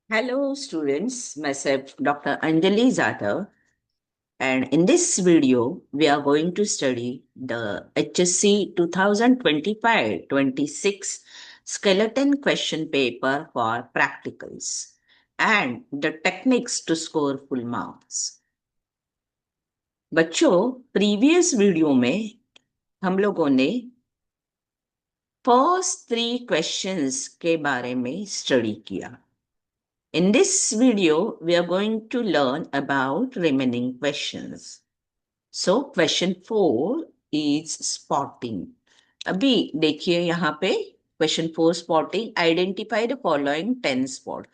Hello students, myself Dr. Anjali Zadav, and in this video we are going to study the HSC 2025-26 skeleton question paper for practicals and the techniques to score full marks. बच्चों, previous video में हम लोगों ने first 3 questions के बारे में study किया. In this video, we are going to learn about remaining questions. So, question 4 is spotting. अभी देखिए यहाँ पे question 4 spotting. Identify the following 10 spot.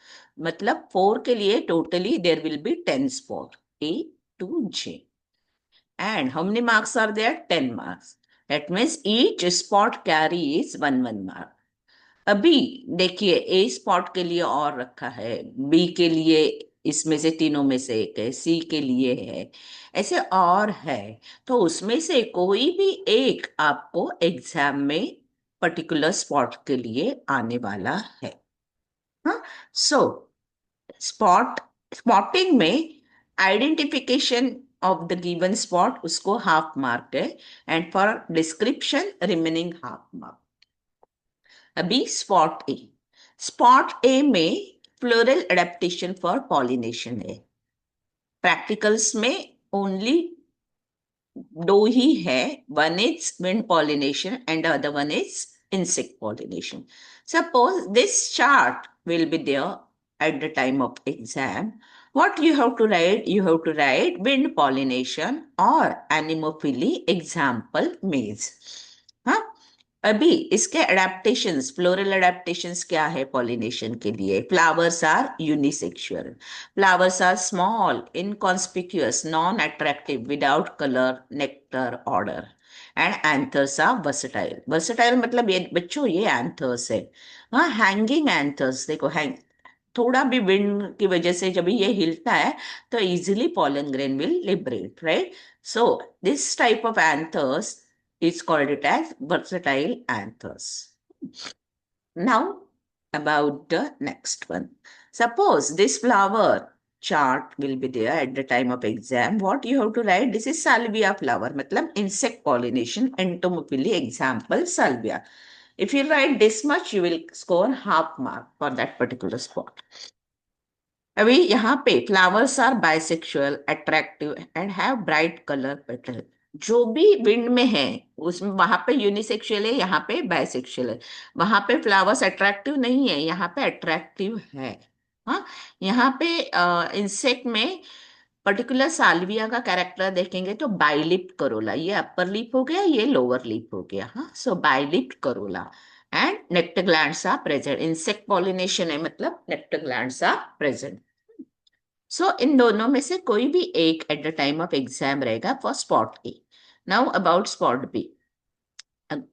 मतलब 4 के लिए totally there will be 10 spot. A to J. And how many marks are there? 10 marks. That means each spot carries 1 mark. अभी देखिए ए spot के लिए और रखा है, बी के लिए इसमें से तीनों में से एक है, सी के लिए है, ऐसे और है. तो उसमें से कोई भी एक आपको एग्जाम में पर्टिकुलर स्पॉट के लिए आने वाला है. हाँ, सो स्पॉटिंग में identification of the given spot उसको हाफ मार्क है and for description remaining half mark. अभी स्पॉट ए में फ्लोरल एडेप्टेशन फॉर पॉलिनेशन है. प्रैक्टिकल्स में ओनली 2 ही है, one is wind pollination and other one is insect pollination. Suppose this chart will be there at the time of exam. What you have to write? You have to write wind pollination or anemophily example maize. हाँ, अभी इसके adaptations, floral adaptations क्या है pollination के लिए? Flowers are unisexual, flowers are small, inconspicuous, non attractive, without colour, nectar, odour, and anthers are versatile. Versatile मतलब ये बच्चों ये एंथर्स है. हाँ, हैंगिंग एंथर्स. देखो थोड़ा भी विंड की वजह से जब ये हिलता है तो easily pollen grain will liberate, right? So this type of anthers is called it as versatile anthers. Now about the next one. Suppose this flower chart will be there at the time of exam. What you have to write? This is salvia flower, मतलब insect pollination, entomophily example salvia. If you write this much, you will score half mark for that particular spot. अभी यहाँ पे flowers are bisexual, attractive and have bright colour petal. जो भी wind में है उसमें वहां पे यूनिसेक्सुअल है, यहाँ पे बाइसेक्सुअल है. वहां पे फ्लावर्स अट्रैक्टिव नहीं है, यहाँ पे अट्रैक्टिव है. हाँ, यहाँ पे इंसेक्ट में पर्टिकुलर साल्विया का कैरेक्टर देखेंगे तो बाइलिप्ड करोला, ये अपर लिप हो गया, ये लोअर लिप हो गया. हाँ, so bilipped corolla and nectar glands are present. Insect pollination है मतलब nectar glands are present. So इन दोनों में से कोई भी एक at the time of exam रहेगा for spot A. Now about spot B,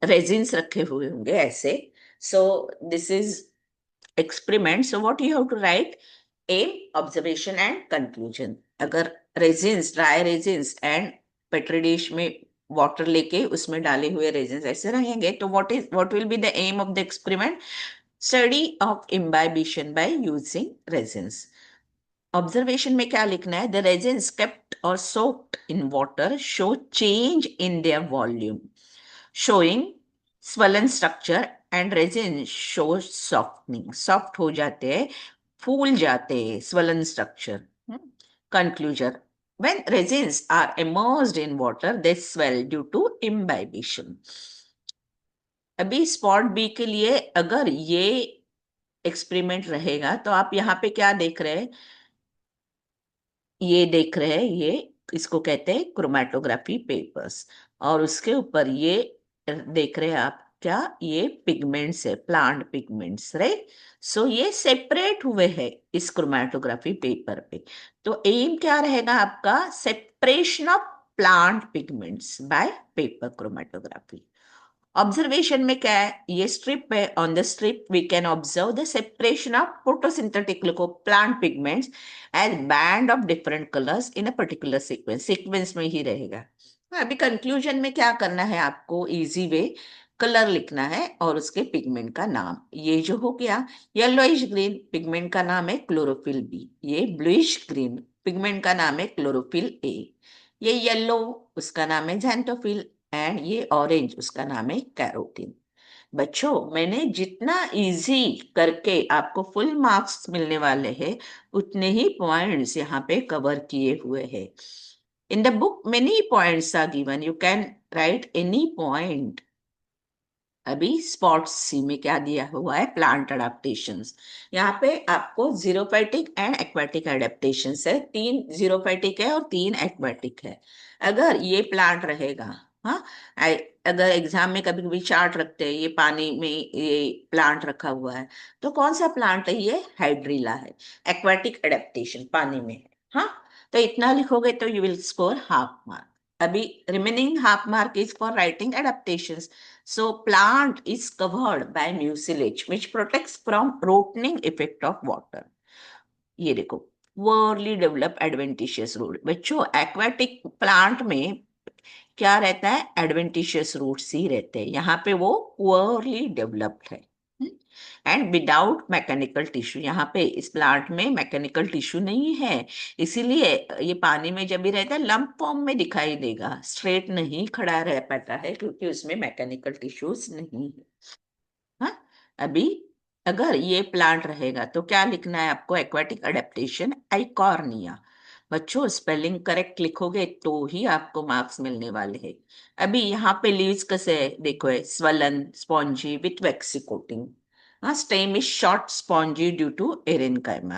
raisins रखे हुए होंगे ऐसे. So this is experiment. So what you have to write? Aim, observation and conclusion. अगर raisins, dry raisins and petri dish में water लेके उसमें डाले हुए रेजिन्स ऐसे रहेंगे तो what will be the aim of the experiment? Study of imbibition by using raisins. Observation में क्या लिखना है? द रेजिन्स केप्ट और soaked in water show change in their volume showing swollen structure and resin shows softening. Soft हो जाते हैं, फूल जाते हैं, swollen structure. Conclusion: when resins are immersed in water, they swell due to imbibition. अभी spot B के लिए अगर ये एक्सपेरिमेंट रहेगा तो आप यहाँ पे क्या देख रहे हैं? ये देख रहे हैं, ये इसको कहते हैं क्रोमेटोग्राफी पेपर्स, और उसके ऊपर ये देख रहे हैं आप क्या? ये पिगमेंट्स है, प्लांट पिगमेंट्स, राइट? सो ये सेपरेट हुए हैं इस क्रोमेटोग्राफी पेपर पे. तो एम क्या रहेगा आपका? Separation of plant pigments by paper chromatography. Observation में क्या है? ये स्ट्रिप है, on the strip we can observe the separation of photosynthetic plant pigments as band of different colours in a particular sequence. Sequence में ही रहेगा. अभी conclusion में क्या करना है आपको? इजी वे, कलर लिखना है और उसके पिगमेंट का नाम। ये जो हो गया येलोइश ग्रीन, पिगमेंट का नाम है क्लोरोफिल बी। ये ब्लूइश ग्रीन, पिगमेंट का नाम है क्लोरोफिल ए। ये येलो, उसका नाम है xanthophyll। एंड ये ऑरेंज, उसका नाम है कैरोटीन। बच्चों, मैंने जितना इजी करके आपको फुल मार्क्स मिलने वाले हैं, उतने ही पॉइंट्स यहाँ पे कवर किए हुए हैं। In the book many points are given, you can write any point. अभी स्पॉट सी में क्या दिया हुआ है, प्लांट अडेप्टेशंस। यहाँ पे आपको जीरोफाइटिक एंड एक्वाटिक एडेप्टेशंस है, 3 जीरोफाइटिक है और 3 एक्वाटिक है। अगर ये प्लांट रहेगा, हाँ, अगर एग्जाम में कभी कभी चार्ट रखते हैं, ये पानी में ये प्लांट रखा हुआ है, तो कौन सा प्लांट है, ये हाइड्रिला है। एक्वाटिक एडेप्टेशन, पानी में है। हाँ, तो इतना लिखोगे तो you will score half mark. अभी remaining half mark is for writing adaptations. So plant is covered by mucilage which protects from rotting effect of water. ये देखो, poorly developed adventitious root। बच्चों, aquatic plant में क्या रहता है, adventitious roots ही रहते हैं। यहाँ पे वो poorly developed है। एंड विदाउट मैकेनिकल टिश्यू, यहाँ पे इस प्लांट में मैकेनिकल टिश्यू नहीं है, इसीलिए ये पानी में जब भी रहता है लंप फॉर्म में दिखाई देगा, स्ट्रेट नहीं खड़ा रह पाता है क्योंकि उसमें मैकेनिकल टिश्यूज नहीं है। हाँ, अभी अगर ये प्लांट रहेगा तो क्या लिखना है आपको, एक्वाटिक अडेप्टेशन आइकॉर्निया। बच्चों, स्पेलिंग करेक्ट लिखोगे तो ही आपको मार्क्स मिलने वाले हैं। अभी यहाँ पे लीव्स कैसे है, देखो, है swollen spongy with waxy coating. हाँ, stem is short spongy due to aerenchyma.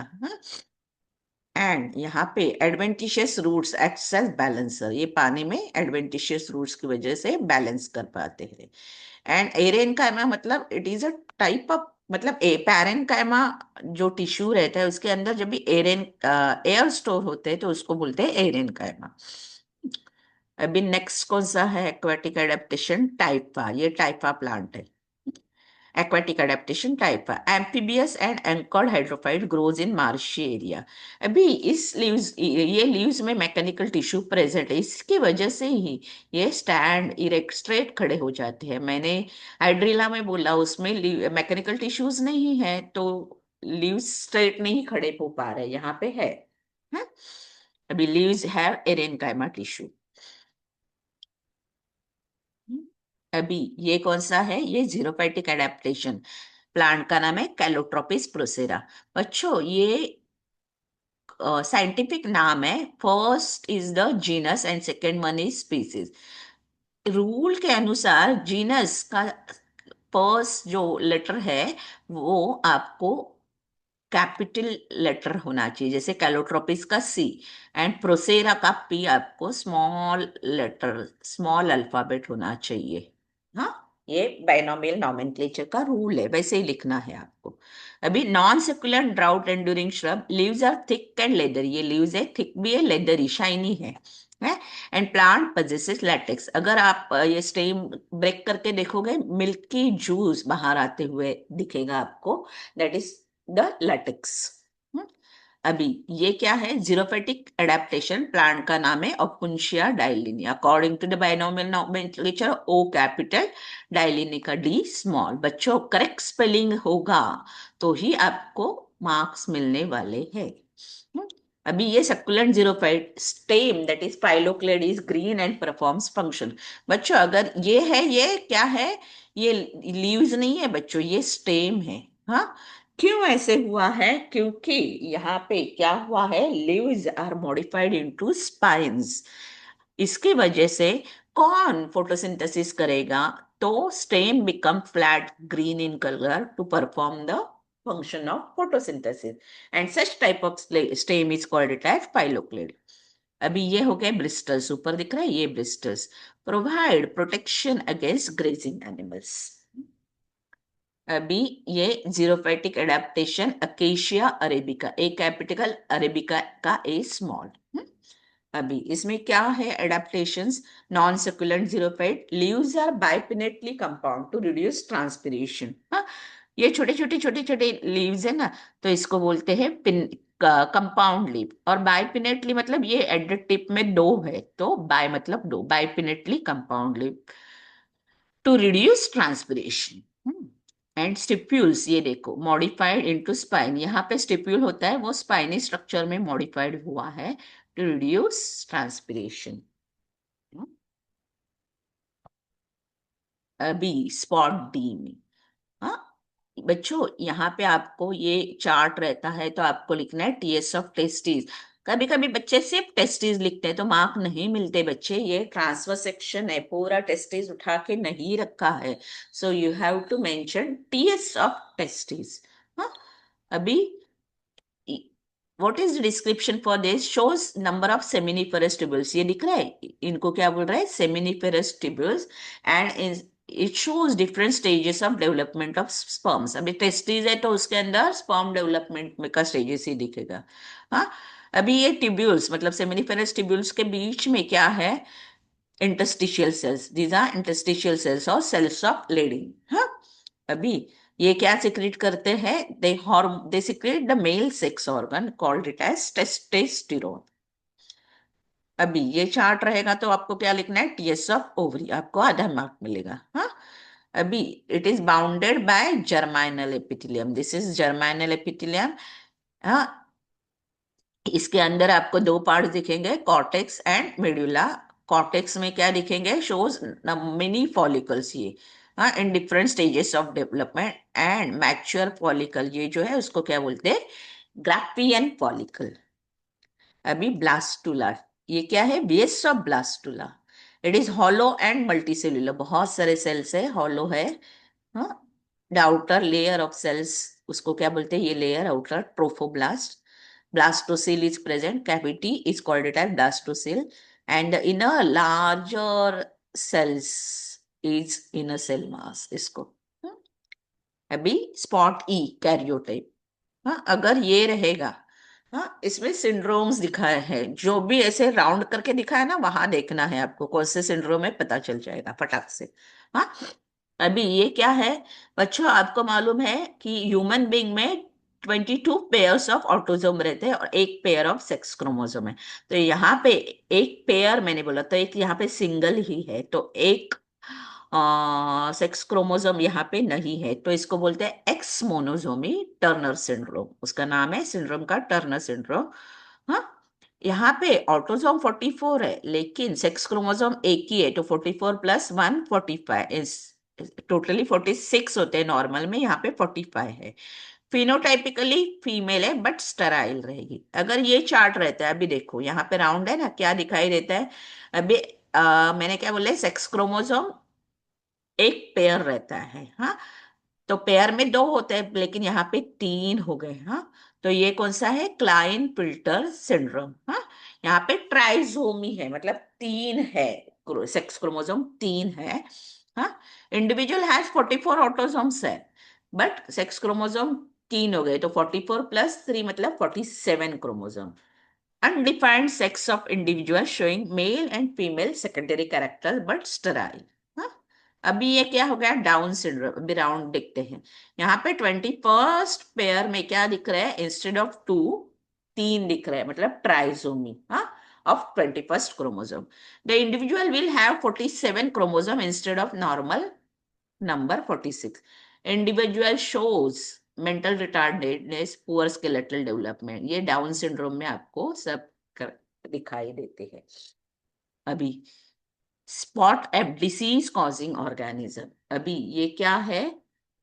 And यहाँ पे adventitious roots acts as balancer, ये पानी में एडवेंटिशियस रूट्स की वजह से बैलेंस कर पाते हैं। एंड एरेनकाइमा मतलब it is a type of, मतलब ए पैरेनकाइमा जो टिश्यू रहता है उसके अंदर जब भी एयर स्टोर होते हैं तो उसको बोलते हैं एरेनकाइमा। अभी नेक्स्ट कौन सा है, एक्वाटिक एडेप्टेशन टाइपा। ये टाइपा प्लांट है। aquatic adaptation type amphibious and anchored hydrophyte grows in marshy area। अभी इस लीव्स, ये लीव्स में मैकेनिकल टिश्यू प्रेजेंट है, इसकी वजह से ही ये स्टैंड इरेक्ट स्ट्रेट खड़े हो जाते हैं। मैंने हाइड्रिला में बोला उसमें मैकेनिकल टिश्यूज नहीं है तो लीव्स स्ट्रेट नहीं खड़े हो पा रहे, यहाँ पे है। हाँ? अभी लीव्स हैव एरेनकाइमा टिश्यू। अभी ये कौन सा है, ये जीरोफाइटिक एडेप्टेशन, प्लांट का नाम है कैलोट्रोपिस प्रोसेरा। बच्चों, ये साइंटिफिक नाम है, first is the genus and second one is species. Rule के अनुसार जीनस का फर्स्ट जो लेटर है वो आपको कैपिटल लेटर होना चाहिए, जैसे कैलोट्रोपिस का सी, एंड प्रोसेरा का पी आपको स्मॉल लेटर, स्मॉल अल्फाबेट होना चाहिए। हाँ, ये बाइनोमियल नॉमेनक्लेचर का रूल है, वैसे ही लिखना है आपको। अभी non succulent drought enduring shrub, leaves are thick and leather, ये लीव्स है, थिक भी है, लेदरी शाइनी है। एंड प्लांट पोजेसेस लैटेक्स, अगर आप ये स्टेम ब्रेक करके देखोगे मिल्की जूस बाहर आते हुए दिखेगा आपको, दैट इज द लैटेक्स। अभी ये क्या है, जीरोफेटिक एडेप्टेशन, प्लांट का नाम है opuntia dillenii, according to the binomial nomenclature O capital, dillenii का डी स्मॉल। बच्चों, करेक्ट स्पेलिंग होगा तो ही आपको मार्क्स मिलने वाले हैं। हम्म, अभी ये succulent xerophyte stem that is phylloclade is green and performs function. बच्चों, अगर ये है, ये क्या है, ये लीव्स नहीं है बच्चों, ये स्टेम है। हाँ, क्यों ऐसे हुआ है, क्योंकि यहाँ पे क्या हुआ है, leaves are modified into spines. इसकी वजह से कौन फोटोसिंथेसिस करेगा, तो stem become flat green in colour to perform the function of photosynthesis, and such type of stem is called it as phylloclade। अभी ये हो गए ब्लिस्टर्स, ऊपर दिख रहा है ये blisters, provide protection against grazing animals. अभी ये xerophytic adaptation acacia arabica, A capital, arabica का ए स्मॉल। अभी इसमें क्या है adaptations, non succulent xerophyte, leaves are bipinnately compound to reduce transpiration. हाँ, ये छोटे छोटे छोटे छोटे लीव्स है ना, तो इसको बोलते हैं पिन कंपाउंड लीव। और बाइपिनेटली मतलब ये एट द टिप में दो है, तो बाय मतलब दो, bipinnately compound leaf. To reduce transpiration. And stipules, ये देखो मॉडिफाइड इनटू स्पाइन, यहाँ पे स्टिप्यूल होता है वो स्पाइनी स्ट्रक्चर में मॉडिफाइड हुआ है टू रिड्यूस ट्रांसपिरेशन। अभी स्पॉट डी में, हाँ बच्चों यहाँ पे आपको ये चार्ट रहता है तो आपको लिखना है टीएस ऑफ टेस्टिस। कभी कभी बच्चे सिर्फ टेस्टिस लिखते हैं तो मार्क नहीं मिलते बच्चे, ये ट्रांसफर सेक्शन है, पूरा टेस्टिस उठा के नहीं रखा है, so you have to mention TS of testis. हाँ अभी what is description for this, shows number of seminiferous tubules, ये दिख रहा है, इनको क्या बोल रहा है, seminiferous tubules, and it shows different stages of development of sperms. अभी टेस्टिस है तो उसके अंदर स्पर्म डेवलपमेंट में का स्टेजेस ही दिखेगा। हाँ अभी ये ट्यूब्यूल्स मतलब सेमिनिफेरस ट्यूब्यूल्स के बीच में क्या है, interstitial cells, these are interstitial cells और सेल्स ऑफ लेडिंग। हाँ अभी ये क्या सिक्रेट करते हैं, they secrete the male sex organ called it as testosterone. अभी ये चार्ट रहेगा तो आपको क्या लिखना है, टीएस ऑफ ओवरी, आपको आधा मार्क मिलेगा। हाँ अभी it is bounded by germinal epithelium, this is germinal epithelium. हाँ इसके अंदर आपको दो पार्ट दिखेंगे, कॉर्टेक्स एंड मेडुला। कॉर्टेक्स में क्या दिखेंगे, शोज मिनी फॉलिकल्स, ये हाँ in different stages of development, and mature follicle ये जो है उसको क्या बोलते हैं, ग्राफियन फॉलिकल। अभी ब्लास्टुला, ये क्या है, base of blastula, it is hollow and multicellular, बहुत सारे सेल्स है, हॉलो है। हाँ the outer layer of cells उसको क्या बोलते हैं, ये layer outer trophoblast, blastocell is present, cavity is called it as blastocell, and the inner larger cells is inner cell mass इसको। हम्म, अभी स्पॉट ई कैरियोटाइप, हाँ अगर ये रहेगा, हाँ इसमें सिंड्रोम्स दिखाए हैं, जो भी ऐसे राउंड करके दिखा है ना वहां देखना है आपको, कौन से सिंड्रोम है पता चल जाएगा फटाक से। हाँ अभी ये क्या है बच्चों, आपको मालूम है कि ह्यूमन बीइंग में 22 पेयर्स ऑफ ऑटोजोम रहते हैं और एक पेयर ऑफ सेक्स क्रोमोसोम है। तो यहाँ पे एक पेयर मैंने बोला तो एक यहाँ पे सिंगल ही है, तो एक सेक्स क्रोमोसोम यहाँ पे नहीं है, तो इसको बोलते हैं एक्स मोनोजोमी टर्नर सिंड्रोम, उसका नाम है सिंड्रोम का टर्नर सिंड्रोम। हाँ यहाँ पे ऑटोसोम 44 है लेकिन सेक्स क्रोमोसोम एक ही है, तो 44 प्लस 1 45 इस टोटली 46 होते हैं नॉर्मल में, यहाँ पे 45 है। फिनोटाइपिकली फीमेल है बट स्टराइल रहेगी। अगर ये चार्ट रहता है, अभी देखो यहाँ पे राउंड है ना, क्या दिखाई देता है, अभी मैंने क्या बोला, सेक्स क्रोमोसोम एक पेयर रहता है। हाँ तो पेयर में दो होते हैं लेकिन यहाँ पे तीन हो गए। हाँ तो ये कौन सा है, क्लाइन पिल्टर सिंड्रोम। हाँ यहाँ पे ट्राइजोमी है मतलब तीन है, सेक्स क्रोमोसोम तीन है। हाँ इंडिविजुअल हैज 44 ऑटोसोम्स है बट सेक्स क्रोमोसोम तीन हो गए, तो 44 प्लस 3 मतलब 47 chromosome. Undefined sex of individual showing male and female secondary character but sterile. अभी ये क्या हो गया, डाउन सिंड्रोम। अभी राउंड देखते हैं, यहाँ पे 21st पेयर में क्या दिख रहा है, इंस्टेड ऑफ टू तीन दिख रहा है, मतलब ट्राइसोमी हाँ of 21st chromosome. The individual will have 47 chromosome instead of normal number 46। Individual shows mental retardedness, poor skeletal development, ये डाउन सिंड्रोम में आपको सब दिखाई देते हैं। अभी spot F disease causing organism, अभी ये क्या है,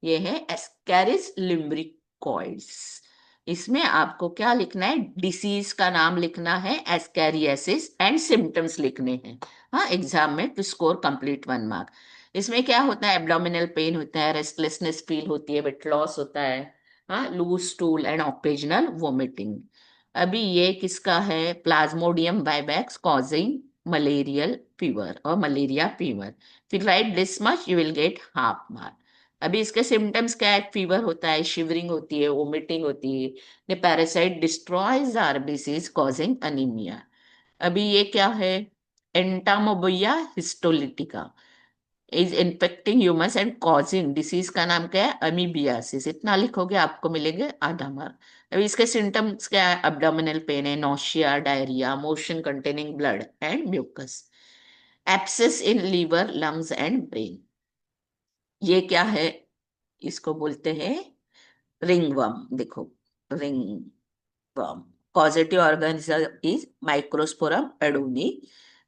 ये है एस्केरिस लिम्ब्रिकॉइड्स। इसमें आपको क्या लिखना है, डिसीज का नाम लिखना है एस्कैरियासिस एंड सिम्टम्स लिखने हैं। हाँ एग्जाम में टू स्कोर कंप्लीट 1 मार्क। इसमें क्या होता है, एब्डोमिनल पेन होता है, रेस्टलेसनेस फील होती है, वेट लॉस होता है, हाँ लूज स्टूल एंड ऑक्टेजनल वोमिटिंग। अभी ये किसका है, Plasmodium vivax causing malarial fever और मलेरिया फीवर। फिर right this much you will get half mark. अभी इसके सिम्टम्स क्या है, फीवर होता है, शिवरिंग होती है, वोमिटिंग होती है, the parasite destroys RBCs causing anaemia. अभी ये क्या है, entamoeba histolytica is infecting humans and causing disease का नाम क्या है, अमीबियासिस। इतना लिखोगे आपको मिलेंगे आधा मार्क। अभी इसके सिम्टम्स क्या है, अब्डोमिनल पेन है, nausea, diarrhoea, motion containing blood and mucus, abscess in liver lungs and brain. ये क्या है? इसको बोलते हैं रिंगवर्म। देखो, ringworm. Causative organism is microsporum audouinii.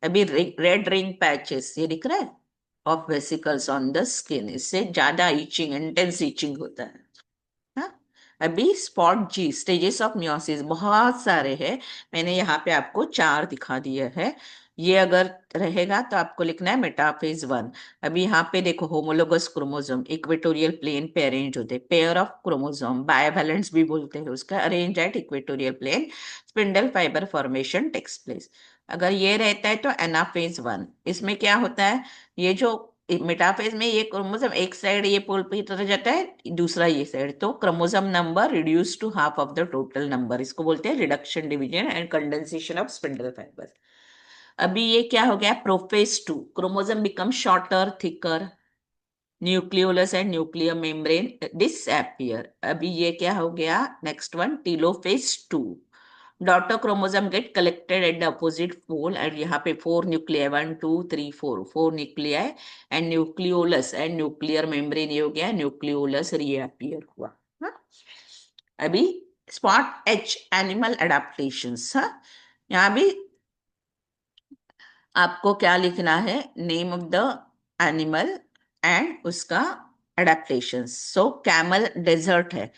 अभी रेड रिंग पैचेस ये दिख रहा है of vesicles on the skin, इससे ज्यादा इचिंग, इंटेंस इचिंग होता है। हाँ? अभी spot G, stages of meiosis बहुत सारे हैं। मैंने यहाँ पे आपको 4 दिखा दिए हैं। ये अगर रहेगा तो आपको लिखना है मेटाफेज 1। अभी यहाँ पे देखो, होमोलोगस क्रोमोसोम इक्वेटोरियल प्लेन पे अरेंज होते हैं। पेयर ऑफ क्रोमोसोम बायवैलेंस भी बोलते हैं उसका, arrange at equatorial plane, spindle fibre formation takes place. अगर ये रहता है तो एनाफेज 1। इसमें क्या होता है, ये जो मेटाफेज में ये क्रोमोसोम एक साइड ये पोल पे तरह जाता है, दूसरा ये साइड, तो chromosome number reduce to half of the total number. इसको बोलते हैं reduction, division and condensation of spindle fibre. अभी ये क्या हो गया, prophase 2, chromosome become shorter, thicker, nucleolus and nuclear membrane disappear. अभी ये क्या हो गया, next one, telophase 2, daughter chromosome get collected at the opposite pole and यहाँ पे 4 nuclei, 1 2 3 4 nuclei and nucleolus and nuclear membrane, ये हो गया न्यूक्लियोलस रीअपियर हुआ। हाँ? अभी स्पॉट एच, एनिमल एडाप्टेशंस। हाँ, यहाँ भी आपको क्या लिखना है, name of the animal and उसका एडेप्टेशन। सो कैमल डेजर्ट है,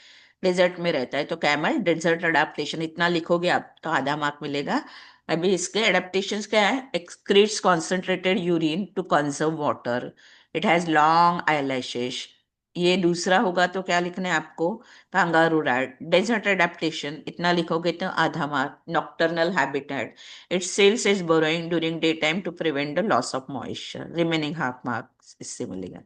डेजर्ट में रहता है, तो कैमल डेजर्ट एडेप्टेशन इतना लिखोगे आप तो आधा मार्क मिलेगा। अभी इसके एडेप्टेशंस क्या है, excretes concentrated urine to conserve water, it has long eyelashes. ये दूसरा होगा तो क्या लिखना है आपको, कांगारू रैट। डेजर्ट एडेप्टेशन इतना लिखोगे तो आधा mark. Nocturnal habitat, its cells is burrowing during daytime to prevent the loss of moisture, remaining half marks इससे मिलेगा।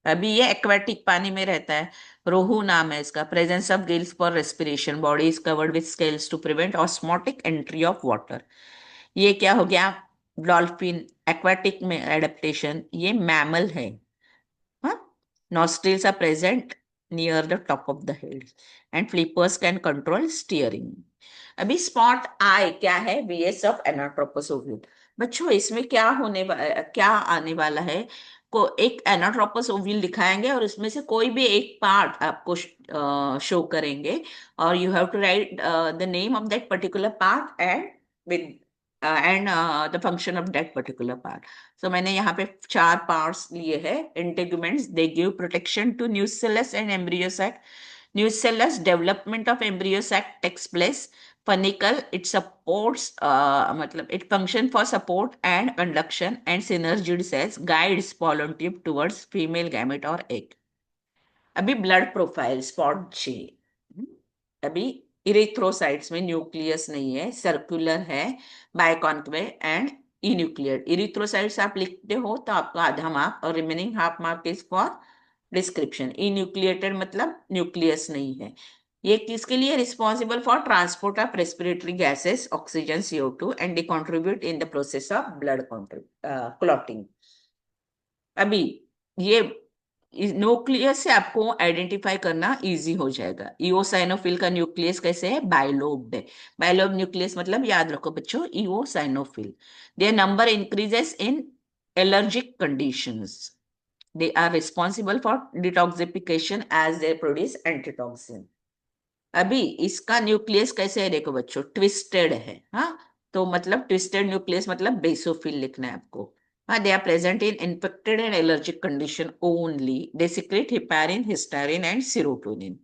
अभी ये एक्वेटिक, पानी में रहता है, रोहू नाम है इसका। Presence of gills for respiration, body is covered with scales to prevent osmotic entry of water. ये क्या हो गया, डॉल्फिन, एक्वेटिक में एडेप्टेशन, ये मैमल है। हाँ, nostrils are present near the top of the head and flippers can control steering. अभी spot आई क्या है, बीएस ऑफ एनाट्रोपस ओव्यूल। बच्चों इसमें क्या क्या आने वाला है, को एक एनाट्रोपस ओव्यूल दिखाएंगे और उसमें से कोई भी एक पार्ट आपको शो करेंगे और you have to write the name of that particular part and with and the function of that particular part. तो मैंने यहाँ पे 4 पार्ट्स लिए हैं। Integuments, they give protection to nucellus and embryo sac. Nucellus, development of embryo sac takes place. Funicle, it supports, मतलब it function for support and conduction and synergid cells, guides pollen tube towards female gamete और egg. अभी blood profile spot जी। अभी erythrocytes में nucleus नहीं है, circular है, बायकॉन्केव and इन्यूक्लियर। Erythrocytes आप लिखते हो तो आपको आधा मार्क और remaining half mark is for description. Enucleated मतलब न्यूक्लियस नहीं है। ये किसके लिए, responsible for transport of respiratory gases oxygen CO2 and they contribute in the process of blood clotting. अभी ये न्यूक्लियस से आपको आइडेंटिफाई करना इजी हो जाएगा। इओसाइनोफिल का न्यूक्लियस कैसे है, बाइलोब्ड है। बाइलोब न्यूक्लियस मतलब याद रखो बच्चों, eosinophil. Their number increases in allergic conditions, they are responsible for detoxification as they produce antitoxin. अभी इसका न्यूक्लियस कैसे है, देखो बच्चों, ट्विस्टेड है। हाँ, तो मतलब ट्विस्टेड न्यूक्लियस मतलब बेसोफिल लिखना है आपको। हाँ, they are present in infected and allergic condition only. They secrete heparin, histidine and serotonin.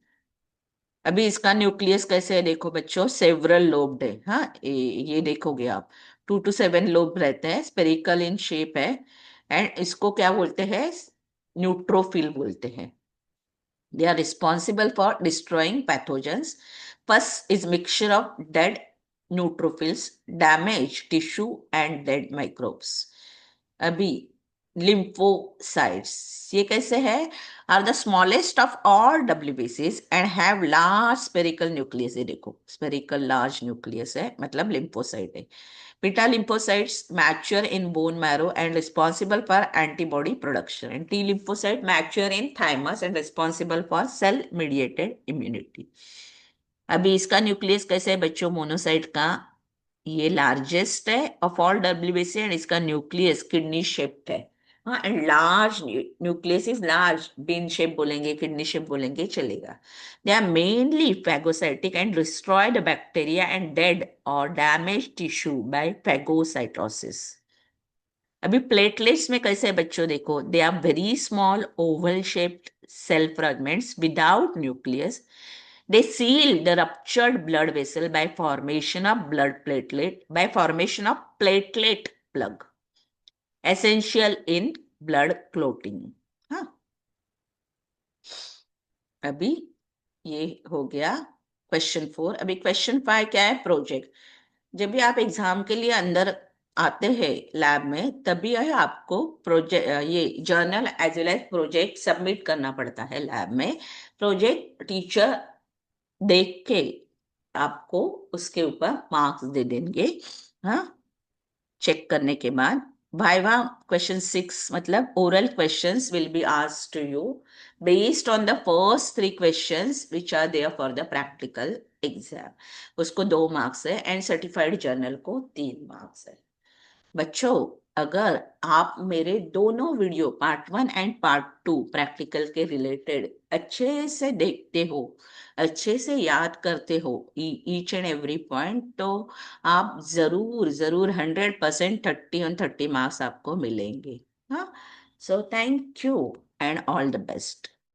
अभी इसका न्यूक्लियस कैसे है, देखो बच्चों, सेवरल लोब्ड है। हाँ, ये देखोगे आप, 2 to 7 लोब रहते हैं, स्पेरिकल इन शेप है एंड इसको क्या बोलते हैं, न्यूट्रोफिल बोलते हैं। They are responsible for destroying pathogens. Pus is mixture of dead neutrophils, damaged tissue and dead microbes. अभी lymphocytes ये कैसे है, are the smallest of all WBCs and have large spherical nucleus। ये देखो, spherical large nucleus है, मतलब lymphocyte है। Beta lymphocytes mature in bone marrow and responsible for antibody production. And T lymphocyte mature in thymus and responsible for cell-mediated immunity. अभी इसका nucleus कैसे है बच्चों, मोनोसाइट का ये लार्जेस्ट है ऑफ ऑल WBC एंड इसका न्यूक्लियस किडनी शेप्ड है। हाँ, and large nucleus is large, bean shape बोलेंगे, किडनी शेप बोलेंगे, चलेगा. They are mainly phagocytic and destroy the bacteria and dead or damaged tissue by phagocytosis. अभी platelets में कैसे बच्चों देखो, they are very small oval shaped cell fragments without nucleus. They seal the ruptured blood vessel by formation of platelet plug, essential in blood clotting. हाँ, अभी ये हो गया क्वेश्चन 4. अभी क्वेश्चन 5 क्या है, प्रोजेक्ट. जब भी आप एग्जाम के लिए अंदर आते हैं लैब में, तभी यह आपको प्रोजेक्ट, ये journal as well as project submit करना पड़ता है लैब में. प्रोजेक्ट टीचर देख के आपको उसके ऊपर मार्क्स दे देंगे. हाँ, चेक करने के बाद वाइवा क्वेश्चन 6 मतलब oral questions will be asked to you based on the first 3 questions which are there for the practical exam. उसको 2 मार्क्स है एंड सर्टिफाइड जर्नल को 3 मार्क्स है. बच्चों, अगर आप मेरे दोनों video part 1 and part 2 practical के रिलेटेड अच्छे से देखते हो, अच्छे से याद करते हो ईच एंड एवरी पॉइंट, तो आप जरूर जरूर 100% 30 on 30 मार्क्स आपको मिलेंगे. हाँ, so thank you and all the best.